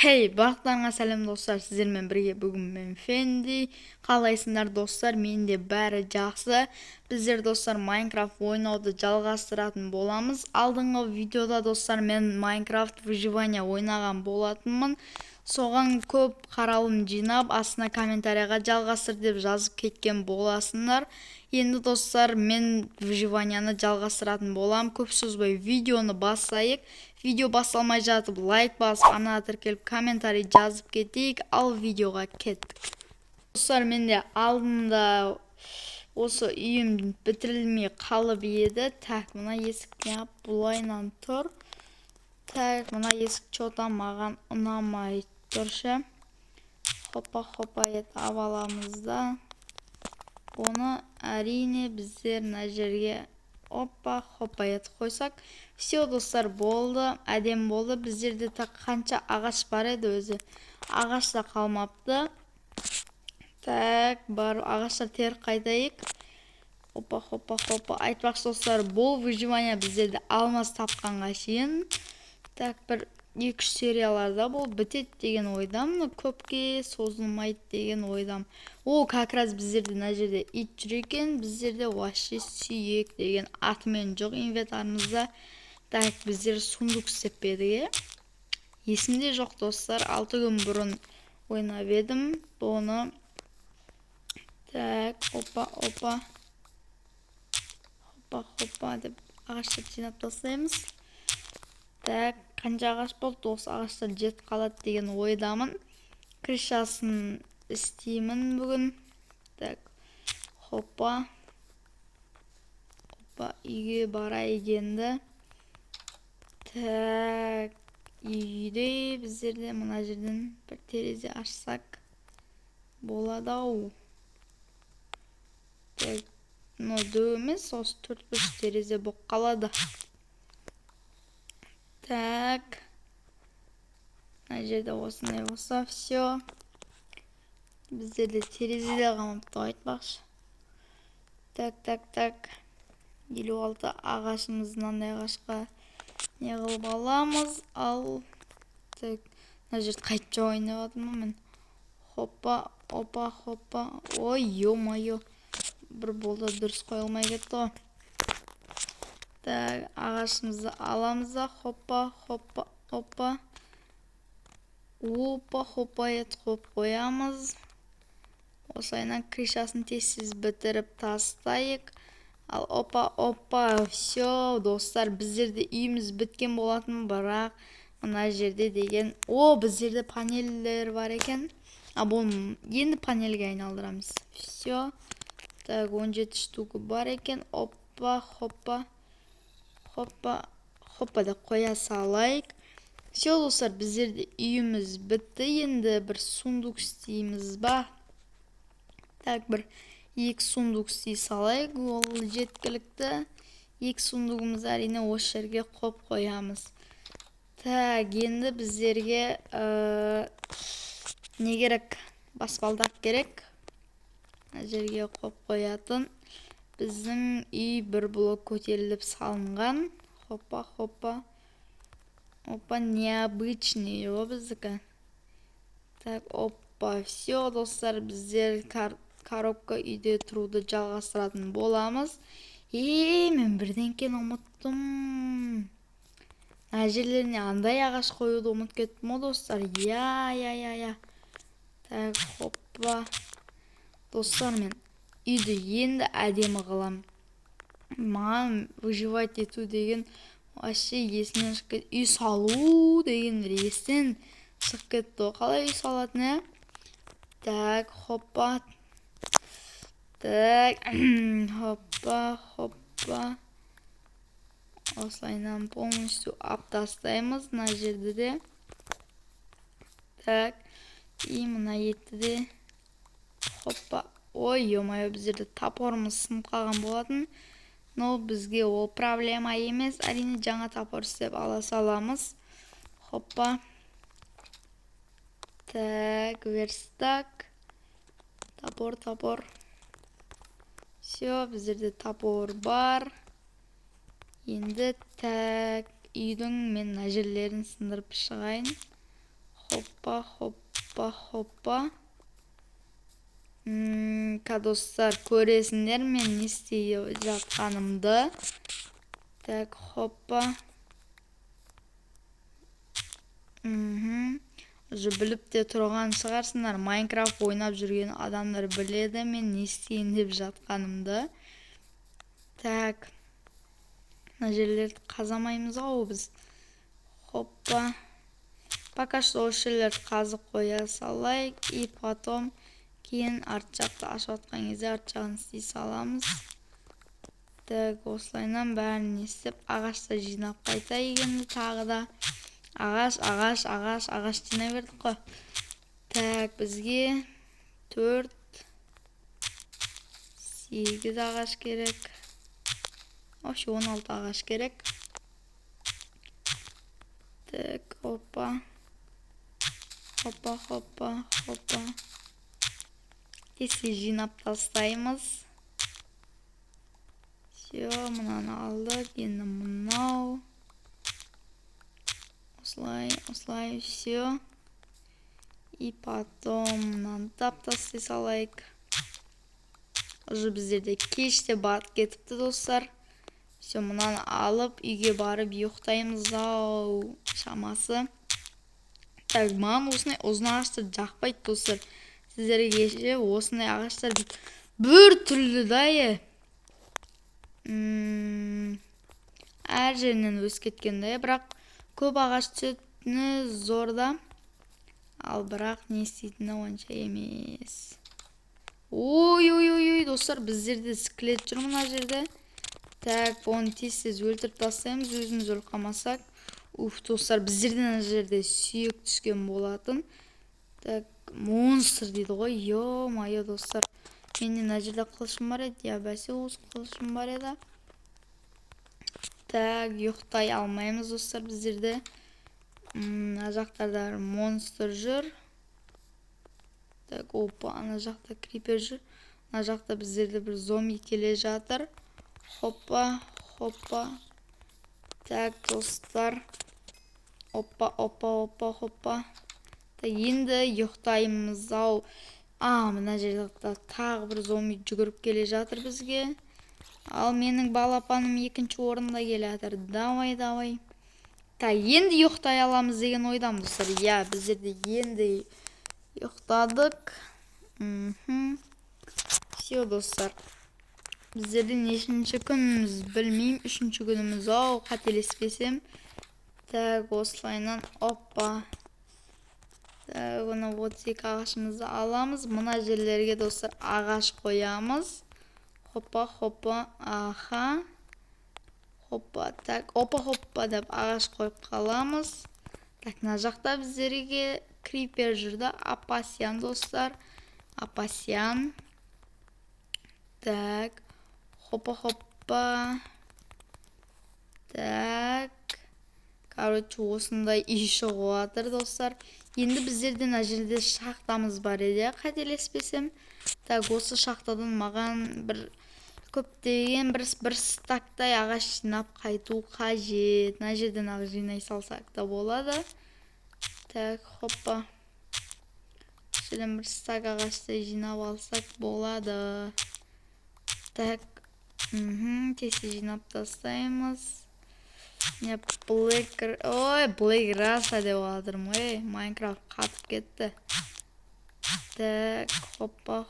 Hey, барлықтарыңа сәлем достар, сіздермен бірге бүгін мен Фенди. Қалайсыңдар достар? Менде бәрі жақсы. Біздер достар Майнкрафт ойнауды жалғастыратын боламыз. Алдыңғы видеода достар мен Майнкрафт выживание ойнаған болатынмын. Соған көп қаралым жинап, астына комментарияға жалғастыр деп жазып кеткен боласыңдар. Енді достар мен выживанияны жалғастыратын болам. Көп созбай видеоны бастайық. Видео басталмай жатып лайк басып, ана тіркеліп комментарий жазып кетейік. Ал видеоға кеттік. Достар, менде алдында осы үйім бітірілмей қалып еді. Так, мына есік неғып бұлайынан тұр. Так, мына есік чота маған ұнамай тұршы. Хопа ет аваламыз да. Оны әрине біздер мына жерге хопа ет қойсақ. Все достар, болды, әдем болды. Біздерде так қанша ағаш бар еді өзі. Ағаш та қалмапты. Так, бар ағаштар тер қайтайық. Хопа. Айтпақшы достар, бұл выживание біздерде алмаз тапқанға шейін. Так, бір 2-3 серияларда бұл бітет деген ойдам, көпке созылмайды деген ойдам. О, как раз біздерде мына жерде ит жүр екен, біздерде вообще сүйек деген атымен жоқ инвентарымызда. Так, біздер сундук істеп едік. Есімде жоқ достар, 6 күн бұрын ойнап едім оны. Так, хопа деп ағаштарды жинап тастаймыз. Так, қанша ағаш болды, осы ағаштар жетіп қалады деген ойдамын. Крышасын істеймін бүгін. Так, хопа, үйге барайық енді. Так, үйде біздерде мына жерден бір терезе ашсақ болады ау. Так, но дөу емес, осы 4-5 терезе болып қалады. Так, мына жерде осындай болса, все. Біздерде терезеде қалмапты айтпақшы. Так. 56 ағашымыз мынандай ағашқа не қылып аламыз. Ал, так, мына жерде қайтып ойнап жатырмын мен. Хопа. Ой, ё-моё. Бір болды дұрыс қойылмай кетті ғой. Так, ағашымызды аламыз да, хопа. Ет қойып қоямыз. Осылайынан крышасын тез бітіріп тастайық. Ал опа, все достар, біздерде үйіміз біткен болатын, бірақ мына жерде деген, біздерде панельдер бар екен. Бұны енді панельге айналдырамыз. Все. Так, 17 штука бар екен. Хопа деп қоя салайық. Все достар, біздерде үйіміз бітті. Енді бір сундук істейміз ба? Так, бір 2 сундук істей салайық. Ол жеткілікті. 2 сундугымыз әрине осы жерге қойып қоямыз. Так, енді біздерге не керек? Баспалдақ керек. Мына жерге қойып қоятын. Біздің үй бір блок көтеріліп салынған. Хопа. Необычный біздікі. Так, все достар, біздер коробка үйде тұруды жалғастыратын боламыз. Мен бірденкен ұмыттым. Мына жерлеріне андай ағаш қоюды ұмыт кеттім достар. Я. Так, хопа. Достар, мен үйді енді әдемі қылам. Маған выживать ету деген вообще есінен шығып кетті. Үй салу деген естен шығып кетті. Қалай үй салатын, Так, хопа. Так, хопа. Осылайынан полностью аптастаймыз мына жерді де. Так, мына етті де. Хопа. Ой, ё-моё, біздерде топорымыз сынып қалған болатын. Но бізге ол проблема емес. Әрине жаңа топор істеп ала саламыз. Хопа. Так, верстак. Топор. Все, біздерде топор бар. Енді так, үйдің мен мына жерлерін сындырып шығайын. Hoppa. Dostlar көресіңдер мен не істеп жатқанымды. Так, hoppa. Уже біліп те тұрған шығарсыңдар. Майнкрафт ойнап жүрген адамдар біледі мен не істейін деп жатқанымды. Так. Мына жерлерді қазамаймыз ау біз. Hoppa. Пока что осы жерлерді қазып қоя салайық. И потом кейін арт жақты ашып атқан кезде арт жағын істей саламыз. Так, осылайынан бәрін естіп ағашты жинап қайтайық енді тағы да. Ағаш жинай бердік қой. Так, бізге 4 8 ағаш керек. Вообще 16 ағаш керек. Так, hoppa. Тесте жинап тастаймыз. Все, мынаны алдық. Енді мынау. Осылай, все. И потом мынаны тастай салайық. Уже біздерде кеште батып кетіпті достар. Все, мынаны алып үйге барып ұйықтаймыз ау шамасы. Так, маған осындай ұзын ағаштар жақпайды достар. Сіздерге кеше осындай ағаштар бір түрлі дайы. Әр жерінен өсіп кеткен дайы. Бірақ көп ағаш түсетіні зорда. Ал бірақ не істейтіні онша емес. Ой, достар, біздерде скелет жүр мына жерде. Так, оны тез өлтіріп тастаймыз, өзіміз өлқамасақ. Достар, біздерден мына жерде сүйек түскен болатын. Так, монстр дейді ғой. Йо-майо достар. Менде мына жерде қылышым бар еді. Я бәсе осы қылышым бар еді. Так, ұйықтай алмаймыз достар біздерде. Ана жақтарда монстр жүр. Так, опа, ана жақта крипер жүр. Ана жақта біздерде бір зомби келе жатыр. Hoppa. Так, достар. Опа. Так, енді ұйықтаймыз ау. Мына жерде тағы бір зомби жүгіріп келе жатыр бізге. Ал менің балапаным екінші орында келе жатыр. Давай. Так, енді ұйықтай аламыз деген ойдам достар. Я, біздерде енді ұйықтадық. Все, достар. Біздерде нешінші күніміз білмеймін. 3-ші күніміз ау, қателеспесем. Так, осылайынан, оппа. Так, оны 32 ағашымызды аламыз. Мына жерлерге достар ағаш қоямыз. Хоппа, аха. Хоппа, так, опа деп ағаш қойып қаламыз. Так, мына жақта біздерге крипер жүрді. Апасян достар. Апасян. Так, хоппа. Так. Короче, осындай үй шығып жатыр достар. Енді біздерде мына жерде шахтамыз бар еді, қателеспесем. Так, осы шахтадан маған бір көптеген бір стактай ағаш жинап қайту қажет. Мына жерден ағаш жинай салсақ та болады. Так, хоппа. Шеден бір стак ағашты жинап алсақ болады. Так, тесте жинап тастаймыз. Блэк раса деп алдырмын. Майнкрафт қатып кетті. Так, хоппа.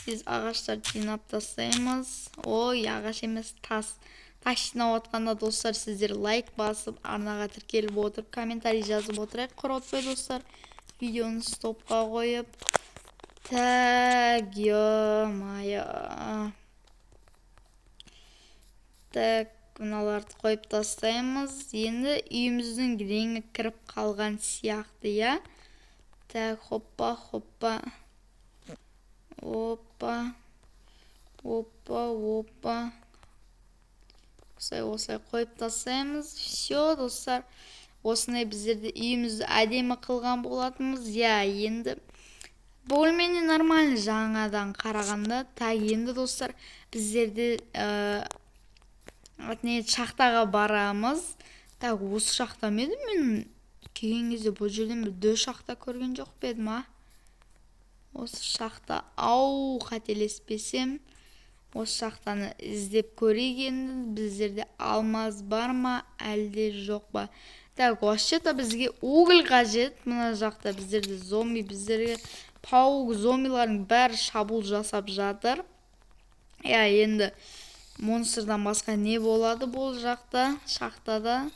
Біз ағаштар жинап тастаймыз. Ағаш емес, тас. Тас жинап отқанда достар, сіздер лайк басып, арнаға тіркеліп отырып, комментарий жазып отырайық. Құротпай достар, видеоны стопқа қойып. Так, ё-майо. Так, мыналарды қойып тастаймыз. Енді үйіміздің реңі кіріп қалған сияқты, я. Так, хоппа. Опа. Осылай қойып тастаймыз. Все, достар. Осындай біздерді үйімізді әдемі қылған болатынбыз. Я, енді более-менее нормально жаңадан қарағанда. Так, енді достар, біздерде шахтаға барамыз. Так, осы шахта ма еді? Мен келген кезде бұл жерден бір дөш шахта көрген жоқ па едім, а? Осы шахта, қателеспесем, осы шахтаны іздеп көрейік енді. Біздерде алмаз бар ма, әлде жоқ па? Так, вообще-то бізге уголь қажет. Мына жақта біздерде зомби, біздерге паук зомбилардың бәрі шабуыл жасап жатыр. Енді монстрдан басқа не болады бұл жақта, шахтада?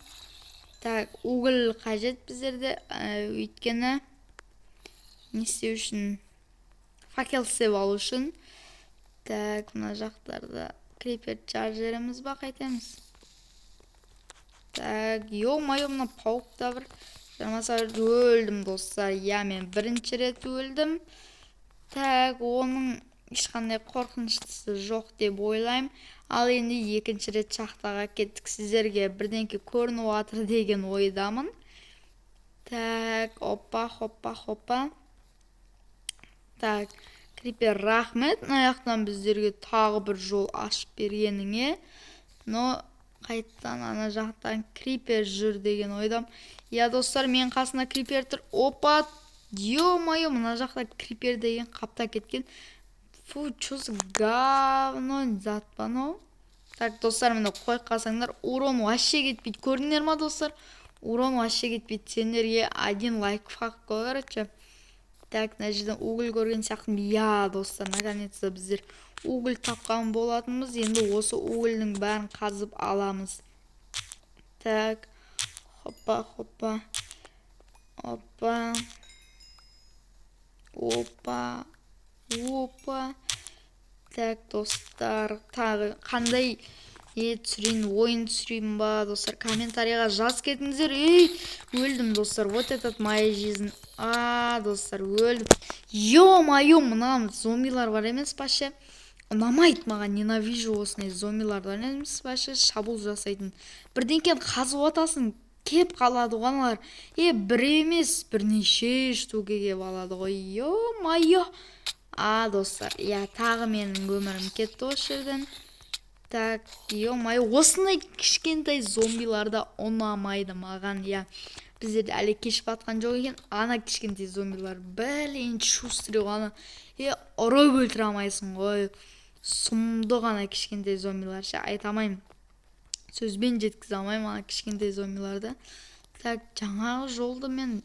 Так, уголь қажет біздерде, өйткені не істеу үшін? Факел істеп алу үшін. Так, мына жақтарда крипер чарджеріміз ба, қайтеміз? Так, ё-моё, мына пауықта бір жармаса өлдім достар. Мен бірінші рет өлдім. Так, оның ешқандай қорқыныштысы жоқ деп ойлаймын. Ал енді екінші рет шахтаға кеттік. Сіздерге бірдеңке көрініп жатыр деген ойдамын. Так, хоппа. Так, крипер, рахмет. Аяқтан біздерге тағы бір жол ашып бергеніңе. Но қайттан ана жақтан крипер жүр деген ойдам. Достар, мен қасына крипер тұр. Опа, ё-моё, мына жақта крипер деген қапта кеткен. Фу, чё за говно зат па мынау? Так, достар, мені қойып қалсаңдар, урон вообще кетпейді. Көрдіңдер ма, достар? Урон вообще кетпейді. Сендерге 1 лайфхак короче. Так, мына жерден уголь көрген сияқтымын. Достар, наконец-то біздер уголь тапқан болатынбыз. Енді осы угольдің бәрін қазып аламыз. Так, хоппа. Так, достар, тағы қандай түсірейін, ойын түсірейін ба, достар, комментарийға жаз кетіңіздер. Өлдім, достар, вот этот моя жизнь. Достар, өлдім. Ё-моё, мына зомбилар бар емес паще. Ұнамайды маған, ненавижу осындай зомбилар бар емес паще, шабуыл жасайтын. Бірдеңкен қазып атасын, кеп қалады ғаналар. Бір емес, бірнеше штуке кеп алады ғой. Ё-моё. Достар, тағы менің өмірім кетті осы жерден. Так, ё-моё, осындай кішкентай зомбиларда ұнамайды маған. Біздерде әлі кешіп атқан жоқ екен. Ана кішкентай зомбилар шустрый ғана. Ұрып өлтіре алмайсың ғой. Сұмды ғана кішкентай зомбилар. Айтамайым. Сөзбен жеткізе алмайым ана кішкентай зомбиларды. Так, жаңағы жолды мен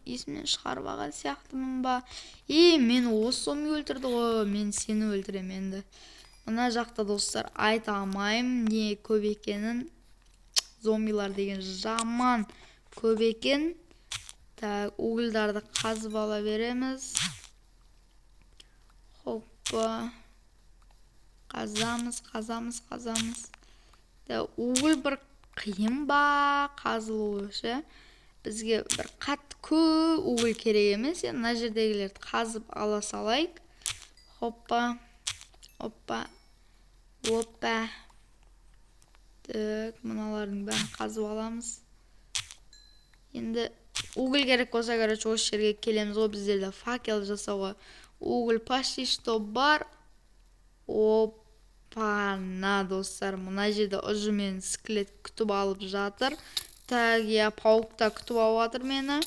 есімнен шығарып алған сияқтымын ба? Мен осы зомби өлтірді ғой. Мен сені өлтірем енді. Мына жақта, достар, айта алмайым не көп екенін. Зомбилар деген жаман көп екен. Так, угольдарды қазып ала береміз. Хоппа. Қазамыз. Уголь бір қиын ба қазылуы ше. Бізге бір қатты көп уголь керек емес. Мына жердегілерді қазып ала салайық. Хоппа. Так, мыналардың бәрін қазып аламыз. Енді уголь керек болса, осы жерге келеміз ғой, біздерде факел жасауға уголь почти что бар. Достар, мына жерде ұжы мен скелет күтіп алып жатыр. Так, пауықта күтіп алып жатыр мені.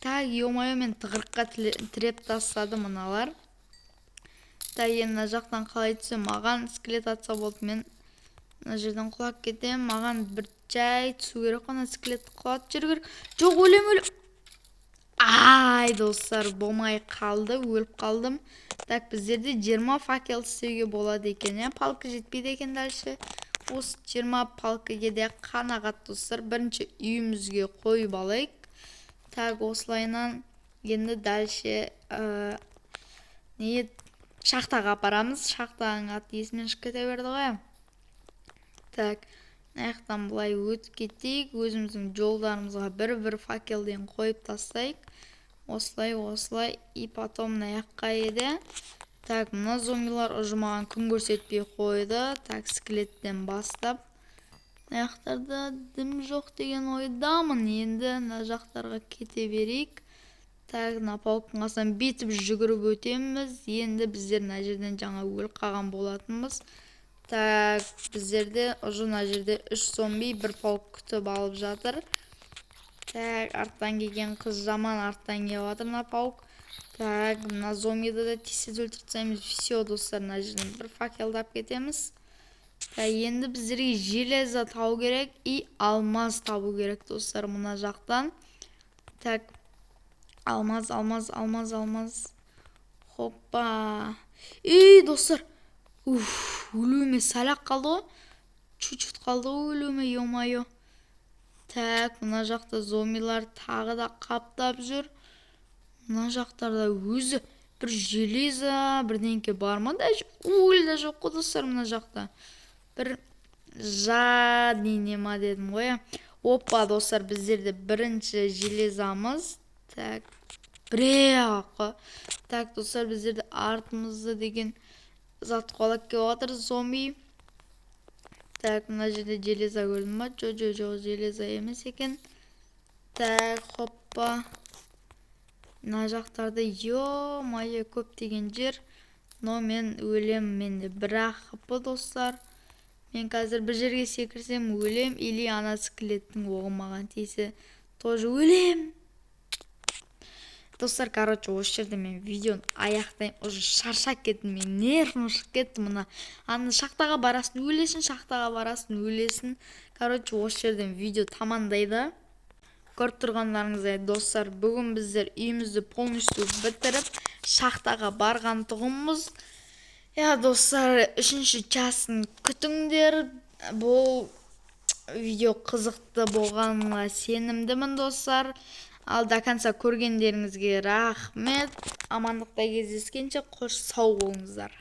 Так, ё-моё, мен тығырыққа тіреп тастады мыналар. Так, мына жақтан қалай түсем? Маған скелет атса болды, мен мына жерден құлап кетем. Маған бір жай түсу керек, қана скелетті құлатып жүргір. Жоқ, өлем. Достар, болмай қалды, өліп қалдым. Так, біздерде 20 факел істеуге болады екен. Палка жетпейді екен дальше. Осы 20 палкаге де қанағат, достар. Бірінші үйімізге қойып алайық. Так, осылайынан енді дальше шахтаға апарамыз. Шахтаның аты есімен шығып кете берді ғой. Так, аяқтан бұлай өтіп кетейік. Өзіміздің жолдарымызға бір факелден қойып тастайық. Осылай. И потом аяққа еді. Так, мына зомбилар ұжымаған күн көрсетпей қойды. Так, скелеттен бастап. Аяқтарда дым жоқ деген ойдамын. Енді мына жақтарға кете берейік. Так, мына полктың қасынан бетіп жүгіріп өтеміз. Енді біздер мына жерден жаңа өліп қалған болатынбыз. Так, біздерде уже мына жерде 3 зомби бір полк күтіп алып жатыр. Так, арттан келген қыз жаман арттан келіп жатыр мына полк. Так, мына зомбиді де тез өлтіртсеміз, все достар, мына жерден бір факелдап кетеміз. Так, енді біздерге железо табу керек и алмаз табу керек достар мына жақтан. Так, алмаз. Хоппа. Достар. Өлуіме сәл-ақ қалды ғой. Чуть-чуть қалды ғой өлуіме, ё-моё. Так, мына жақта зомбилар тағы да қаптап жүр. Мына жақтарда өзі бір железо, бірдеңке бар ма? Даже уголь да жоқ қой достар мына жақта. Бір нема дедім ғой. Опа, достар, біздерде бірінші железамыз. Так, біреу. Так, достар, біздерде артымызда деген зат қолап келіп жатыр зомби. Так, мына жерде железа көрдім ба? Жоқ, железа емес екен. Так, хоппа. Мына жақтарда ё-моё көптеген жер. Но мен өлем, менде бір-ақ хп достар. Мен қазір бір жерге секірсем өлем, или ана скелеттің оғы маған тисе тоже өлем. Достар, короче, осы жерде мен видеоны аяқтайым. Уже шаршап кеттім, мен нервім шығып кетті мына. Аны шахтаға барасын өлесін, Короче, осы жерден видео тамамдайды. Көріп тұрғандарыңыздай достар, бүгін біздер үйімізді полностью бітіріп шахтаға барған тұғымыз. Достар, 3-ші частын күтіңдер. Бұл видео қызықты болғанына сенімдімін достар. Ал до конца көргендеріңізге рахмет. Амандықта кездескенше қош сау болыңыздар.